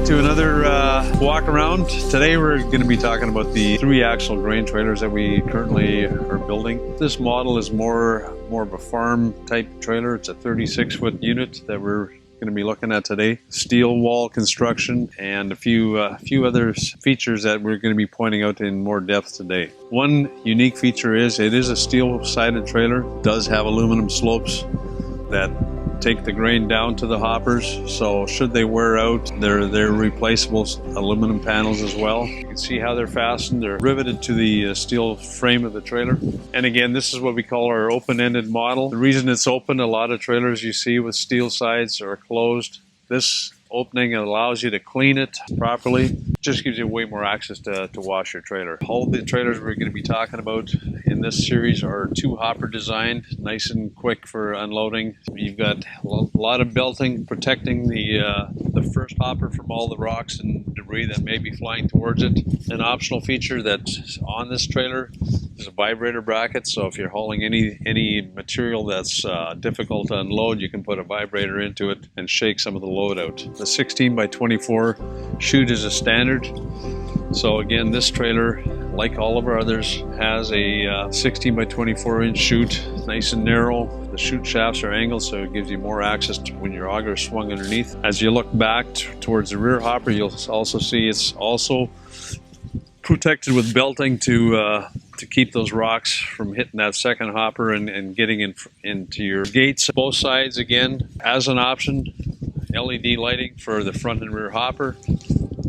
to another walk around. Today we're going to be talking about the 3-axle grain trailers that we currently are building. This model is more of a farm type trailer. It's a 36-foot unit that we're going to be looking at today. Steel wall construction and a few other features that we're going to be pointing out in more depth today. One unique feature is it is a steel-sided trailer. It does have aluminum slopes that take the grain down to the hoppers, so should they wear out, they're replaceable aluminum panels as well. You can see how they're fastened. They're riveted to the steel frame of the trailer. And again, this is what we call our open-ended model. The reason it's open, a lot of trailers you see with steel sides are closed. This opening allows you to clean it properly. Just gives you way more access to wash your trailer. All the trailers we're going to be talking about in this series are 2-hopper designed, nice and quick for unloading. You've got a lot of belting protecting the first hopper from all the rocks and debris that may be flying towards it. An optional feature that's on this trailer is a vibrator bracket, so if you're hauling any material that's difficult to unload, you can put a vibrator into it and shake some of the load out. The 16 by 24 chute is a standard. So again, this trailer, like all of our others, has a 16 by 24 inch chute, nice and narrow. The chute shafts are angled, so it gives you more access to when your auger is swung underneath. As you look back towards the rear hopper, you'll also see it's also protected with belting to keep those rocks from hitting that second hopper and getting into your gates. Both sides, again, as an option, LED lighting for the front and rear hopper,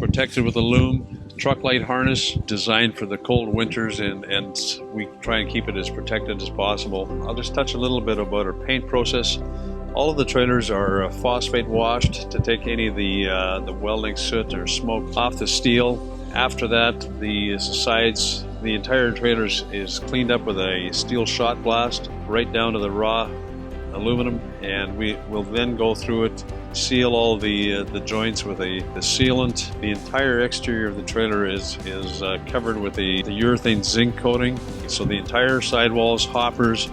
protected with a loom. Truck light harness designed for the cold winters, and we try and keep it as protected as possible. I'll just touch a little bit about our paint process. All of the trailers are phosphate washed to take any of the welding soot or smoke off the steel. After that, the sides, the entire trailer is cleaned up with a steel shot blast right down to the raw aluminum, and we will then go through it, seal all the joints with the sealant. The entire exterior of the trailer is covered with the urethane zinc coating. So the entire sidewalls, hoppers,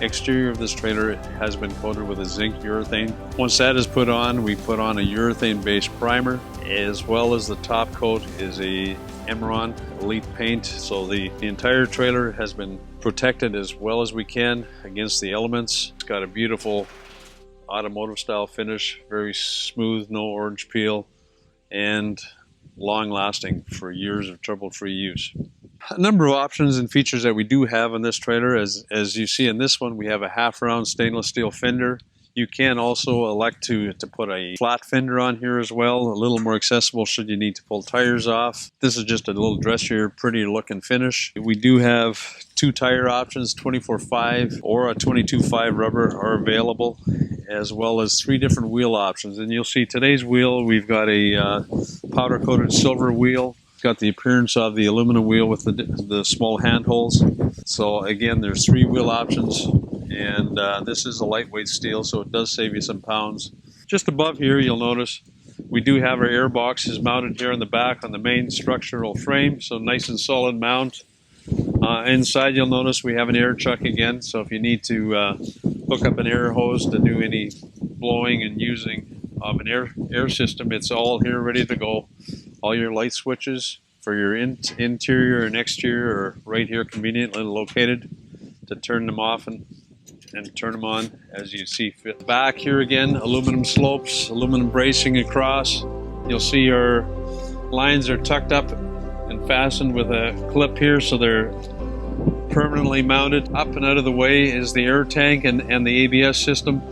exterior of this trailer has been coated with a zinc urethane. Once that is put on, we put on a urethane based primer, as well as the top coat is a Emeron Elite paint. So the entire trailer has been protected as well as we can against the elements. It's got a beautiful automotive style finish, very smooth, no orange peel, and long lasting for years of trouble-free use. A number of options and features that we do have on this trailer. As you see in this one, we have a half-round stainless steel fender. You can also elect to put a flat fender on here as well, a little more accessible should you need to pull tires off. This is just a little dressier, prettier looking finish. We do have 2 tire options, 24/5 or a 22/5 rubber are available, as well as 3 different wheel options. And you'll see today's wheel, we've got a powder coated silver wheel. It's got the appearance of the aluminum wheel with the small handholds. So again, there's 3 wheel options. And this is a lightweight steel, so it does save you some pounds. Just above here, you'll notice we do have our air boxes mounted here in the back on the main structural frame, so nice and solid mount. Inside, you'll notice we have an air chuck again, so if you need to hook up an air hose to do any blowing and using of an air system, it's all here ready to go. All your light switches for your interior and exterior are right here conveniently located to turn them off and turn them on as you see fit. Back here again, aluminum slopes, aluminum bracing across. You'll see our lines are tucked up and fastened with a clip here, so they're permanently mounted. Up and out of the way is the air tank and the ABS system,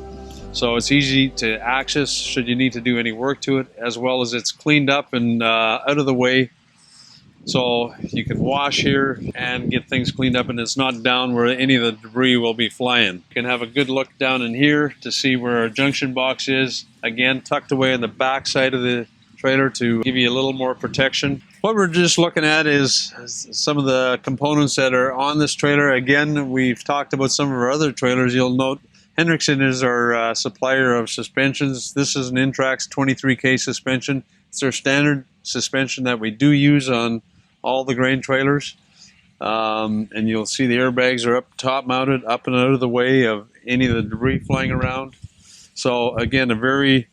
so it's easy to access should you need to do any work to it, as well as it's cleaned up and out of the way. So you can wash here and get things cleaned up, and it's not down where any of the debris will be flying. You can have a good look down in here to see where our junction box is. Again, tucked away in the back side of the trailer to give you a little more protection. What we're just looking at is some of the components that are on this trailer. Again, we've talked about some of our other trailers. You'll note Hendrickson is our supplier of suspensions. This is an Intrax 23K suspension. It's our standard suspension that we do use on all the grain trailers, and you'll see the airbags are up top mounted, up and out of the way of any of the debris flying around. So again, a very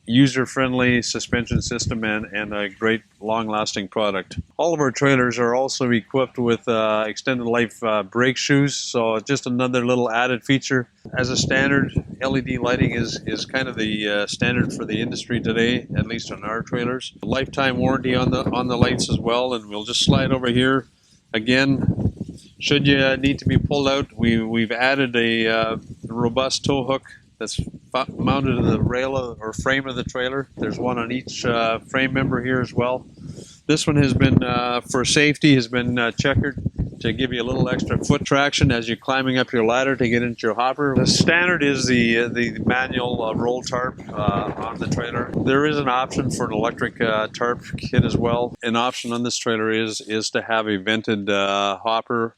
user-friendly suspension system and a great long-lasting product. All of our trailers are also equipped with extended life brake shoes, so just another little added feature. As a standard, LED lighting is kind of the standard for the industry today, at least on our trailers. Lifetime warranty on the lights as well, and we'll just slide over here. Again, should you need to be pulled out, we've added a robust tow hook that's mounted to the rail or frame of the trailer. There's one on each frame member here as well. This one has been, for safety, has been checkered to give you a little extra foot traction as you're climbing up your ladder to get into your hopper. The standard is the manual roll tarp on the trailer. There is an option for an electric tarp kit as well. An option on this trailer is to have a vented hopper.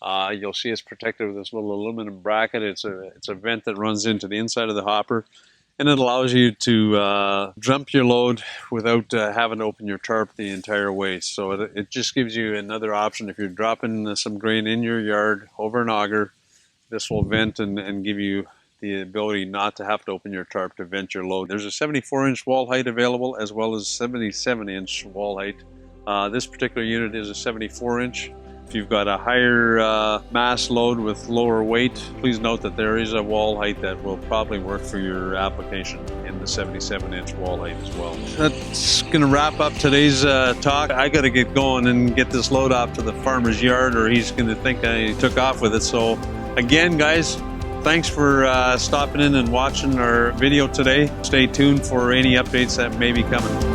You'll see it's protected with this little aluminum bracket. It's a vent that runs into the inside of the hopper, and it allows you to dump your load without having to open your tarp the entire way. So it just gives you another option. If you're dropping some grain in your yard over an auger, this will vent and give you the ability not to have to open your tarp to vent your load. There's a 74-inch wall height available, as well as 77-inch wall height. This particular unit is a 74-inch. If you've got a higher mass load with lower weight, please note that there is a wall height that will probably work for your application in the 77-inch wall height as well. That's going to wrap up today's talk. I got to get going and get this load off to the farmer's yard, or he's going to think I took off with it. So again, guys, thanks for stopping in and watching our video today. Stay tuned for any updates that may be coming.